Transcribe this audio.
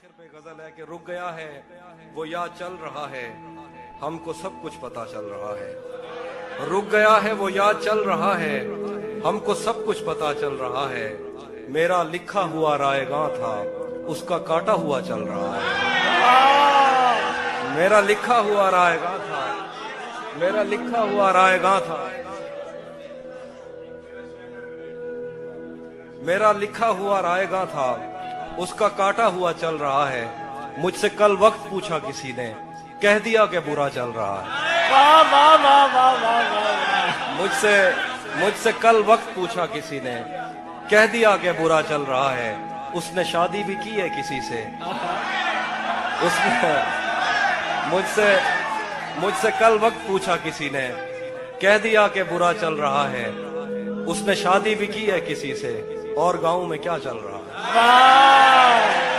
आखिर पे गजल है कि रुक गया है वो याद चल रहा है, हमको सब कुछ पता चल रहा है। रुक गया है वो याद चल रहा है, हमको सब कुछ पता चल रहा है। मेरा लिखा हुआ रायगां था, उसका काटा हुआ चल रहा है। मेरा लिखा हुआ रायगां था, मेरा लिखा हुआ रायगां था, मेरा लिखा हुआ रायगां था, उसका काटा हुआ चल रहा है। मुझसे कल वक्त पूछा किसी ने, कह दिया कि बुरा चल रहा है। वाह वाह वाह वाह वाह वाह। मुझसे कल वक्त पूछा किसी ने, कह दिया कि बुरा चल रहा है। उसने शादी भी की है किसी से, उसने मुझसे कल वक्त पूछा किसी ने, कह दिया कि बुरा चल रहा है। उसने शादी भी की है किसी से, और गांव में क्या चल रहा है। वाह